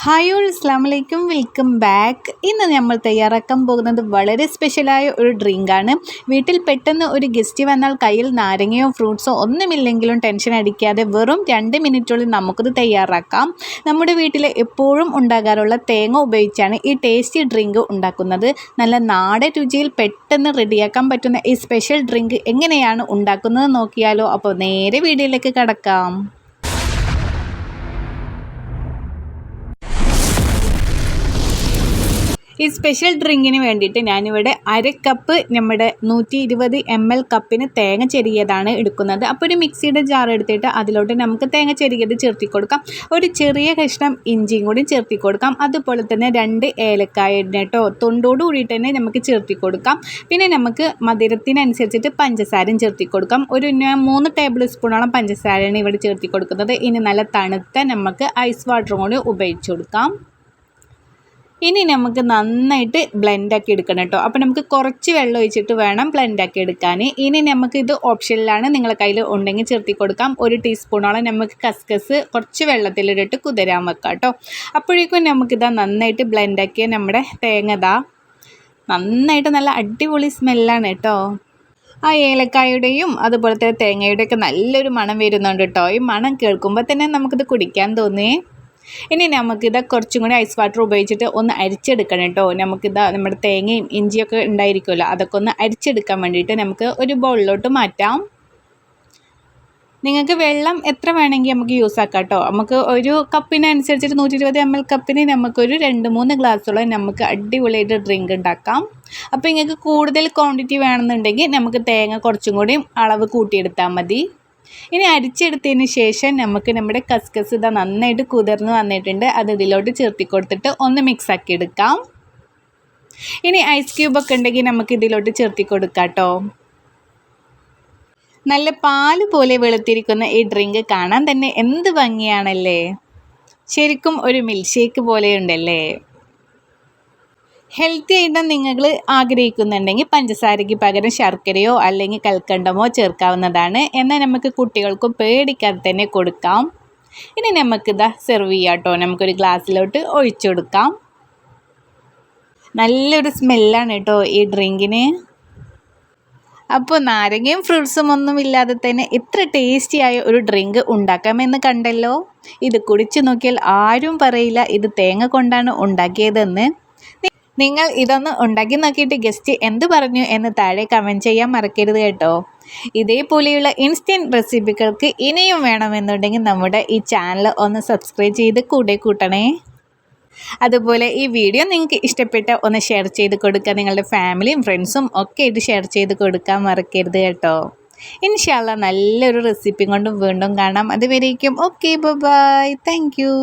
Hi all, അസ്സലാമു അലൈക്കും, welcome back. ഇന്ന് നമ്മൾ തയ്യാറാക്കാൻ പോകുന്നത് വളരെ സ്പെഷ്യലായ ഒരു ഡ്രിങ്കാണ്. വീട്ടിൽ പെട്ടെന്ന് ഒരു ഗസ്റ്റ് വന്നാൽ കയ്യിൽ നാരങ്ങയോ ഫ്രൂട്ട്സോ ഒന്നുമില്ലെങ്കിലും ടെൻഷൻ അടിക്കാതെ വെറും 2 മിനിറ്റുള്ളിൽ നമുക്കിത് തയ്യാറാക്കാം. നമ്മുടെ വീട്ടിൽ എപ്പോഴും ഉണ്ടാകാറുള്ള തേങ്ങ ഉപയോഗിച്ചാണ് ഈ ടേസ്റ്റി ഡ്രിങ്ക് ഉണ്ടാക്കുന്നത്. നല്ല നാടൻ രുചിയിൽ പെട്ടെന്ന് റെഡിയാക്കാൻ പറ്റുന്ന ഈ സ്പെഷ്യൽ ഡ്രിങ്ക് എങ്ങനെയാണ് ഉണ്ടാക്കുന്നത് നോക്കിയാലോ? അപ്പോൾ നേരെ വീഡിയോയിലേക്ക് കടക്കാം. ഈ സ്പെഷ്യൽ ഡ്രിങ്കിന് വേണ്ടിയിട്ട് ഞാനിവിടെ 1/2 കപ്പ് നമ്മുടെ 120 ml കപ്പിന് തേങ്ങ ചെരിയതാണ് എടുക്കുന്നത്. അപ്പോൾ ഒരു മിക്സിയുടെ ജാർ എടുത്തിട്ട് അതിലോട്ട് നമുക്ക് തേങ്ങ ചെരിയത് ചേർത്തി കൊടുക്കാം. ഒരു ചെറിയ കഷ്ണം ഇഞ്ചിയും കൂടി ചേർത്തി കൊടുക്കാം. അതുപോലെ തന്നെ 2 ഏലക്കായ കേട്ടോ, തൊണ്ടോട് കൂടിയിട്ട് തന്നെ നമുക്ക് ചേർത്തി കൊടുക്കാം. പിന്നെ നമുക്ക് മധുരത്തിനനുസരിച്ചിട്ട് പഞ്ചസാരയും ചേർത്തി കൊടുക്കാം. ഒരു 3 ടേബിൾ സ്പൂണോളം പഞ്ചസാരയാണ് ഇവിടെ ചേർത്തി കൊടുക്കുന്നത്. ഇനി നല്ല തണുത്ത നമുക്ക് ഐസ് വാട്ടറും കൂടി ഉപയോഗിച്ച് കൊടുക്കാം. ഇനി നമുക്ക് നന്നായിട്ട് ബ്ലെൻഡാക്കി എടുക്കണം കേട്ടോ. അപ്പോൾ നമുക്ക് കുറച്ച് വെള്ളം ഒഴിച്ചിട്ട് വേണം ബ്ലെൻഡാക്കി എടുക്കാൻ. ഇനി നമുക്കിത് ഓപ്ഷനിലാണ്, നിങ്ങളുടെ കയ്യിൽ ഉണ്ടെങ്കിൽ ചേർത്തി കൊടുക്കാം. 1 ടീസ്പൂണോളം നമുക്ക് കസ്കസ് കുറച്ച് വെള്ളത്തിലിട്ടിട്ട് കുതിരാൻ വെക്കാം കേട്ടോ. അപ്പോഴേക്കും നമുക്കിതാ നന്നായിട്ട് ബ്ലെൻഡാക്കിയ നമ്മുടെ തേങ്ങ നന്നായിട്ട് നല്ല അടിപൊളി സ്മെല്ലാണ് കേട്ടോ. ആ ഏലക്കായുടെയും അതുപോലെ തന്നെ തേങ്ങയുടെയൊക്കെ നല്ലൊരു മണം വരുന്നുണ്ട് കേട്ടോ. ഈ മണം കേൾക്കുമ്പോൾ തന്നെ നമുക്കിത് കുടിക്കാൻ തോന്നേ. ഇനി നമുക്കിത് കുറച്ചും കൂടി ഐസ് വാട്ടർ ഉപയോഗിച്ചിട്ട് ഒന്ന് അരിച്ചെടുക്കണം കേട്ടോ. നമ്മുടെ തേങ്ങയും ഇഞ്ചിയൊക്കെ ഉണ്ടായിരിക്കുമല്ലോ, അതൊക്കെ ഒന്ന് അരിച്ചെടുക്കാൻ വേണ്ടിയിട്ട് നമുക്ക് ഒരു ബൗളിലോട്ട് മാറ്റാം. നിങ്ങൾക്ക് വെള്ളം എത്ര വേണമെങ്കിൽ നമുക്ക് യൂസ് ആക്കാം കേട്ടോ. നമുക്ക് ഒരു കപ്പിനനുസരിച്ചിട്ട് 120 ml കപ്പിന് നമുക്കൊരു 2-3 ഗ്ലാസ്സോളം നമുക്ക് അടിപൊളിയായിട്ട് ഡ്രിങ്ക് ഉണ്ടാക്കാം. അപ്പോൾ നിങ്ങൾക്ക് കൂടുതൽ ക്വാണ്ടിറ്റി വേണമെന്നുണ്ടെങ്കിൽ നമുക്ക് തേങ്ങ കുറച്ചും കൂടി അളവ് കൂട്ടിയെടുത്താൽ മതി. ഇനി അരിച്ചെടുത്തതിന് ശേഷം നമുക്ക് നമ്മുടെ കസ്കസ് നന്നായിട്ട് കുതിർന്ന് വന്നിട്ടുണ്ട്. അത് ഇതിലോട്ട് ചേർത്തി കൊടുത്തിട്ട് ഒന്ന് മിക്സാക്കി എടുക്കാം. ഇനി ഐസ് ക്യൂബൊക്കെ ഉണ്ടെങ്കിൽ നമുക്ക് ഇതിലോട്ട് ചേർത്തി കൊടുക്കാം കേട്ടോ. നല്ല പാല് പോലെ വെളുത്തിരിക്കുന്ന ഈ ഡ്രിങ്ക് കാണാൻ തന്നെ എന്ത് ഭംഗിയാണല്ലേ. ശരിക്കും ഒരു മിൽക്ക് ഷേക്ക് പോലെയുണ്ടല്ലേ. ഹെൽത്തി ആയിട്ട് നിങ്ങൾ ആഗ്രഹിക്കുന്നുണ്ടെങ്കിൽ പഞ്ചസാരയ്ക്ക് പകരം ശർക്കരയോ അല്ലെങ്കിൽ കൽക്കണ്ടമോ ചേർക്കാവുന്നതാണ്. എന്നാൽ നമുക്ക് കുട്ടികൾക്കും പേടിക്കാതെ തന്നെ കൊടുക്കാം. ഇനി നമുക്കിതാ സെർവ് ചെയ്യാം കേട്ടോ. നമുക്കൊരു ഗ്ലാസ്സിലോട്ട് ഒഴിച്ചു കൊടുക്കാം. നല്ലൊരു സ്മെല്ലാണ് കേട്ടോ ഈ ഡ്രിങ്കിന്. അപ്പോൾ നാരങ്ങയും ഫ്രൂട്ട്സും ഒന്നും ഇല്ലാതെ തന്നെ ഇത്ര ടേസ്റ്റിയായ ഒരു ഡ്രിങ്ക് ഉണ്ടാക്കാമെന്ന് കണ്ടല്ലോ. ഇത് കുടിച്ചു നോക്കിയാൽ ആരും പറയില്ല ഇത് തേങ്ങ കൊണ്ടാണ് ഉണ്ടാക്കിയതെന്ന്. നിങ്ങൾ ഇതൊന്ന് ഉണ്ടാക്കി നോക്കിയിട്ട് ഗസ്റ്റ് എന്ത് പറഞ്ഞു എന്ന് താഴെ കമൻറ്റ് ചെയ്യാൻ മറക്കരുത് കേട്ടോ. ഇതേപോലെയുള്ള ഇൻസ്റ്റൻറ്റ് റെസിപ്പികൾക്ക് ഇനിയും വേണമെന്നുണ്ടെങ്കിൽ നമ്മുടെ ഈ ചാനൽ ഒന്ന് സബ്സ്ക്രൈബ് ചെയ്ത് കൂടെ കൂട്ടണേ. അതുപോലെ ഈ വീഡിയോ നിങ്ങൾക്ക് ഇഷ്ടപ്പെട്ട ഒന്ന് ഷെയർ ചെയ്ത് കൊടുക്കുക. നിങ്ങളുടെ ഫാമിലിയും ഫ്രണ്ട്സും ഒക്കെ ഇത് ഷെയർ ചെയ്ത് കൊടുക്കാൻ മറക്കരുത് കേട്ടോ. ഇൻഷാ അല്ലാ നല്ലൊരു റെസിപ്പി കൊണ്ടും വീണ്ടും കാണാം. അതുവരേക്കും ഓക്കെ, ബൈ, താങ്ക് യു.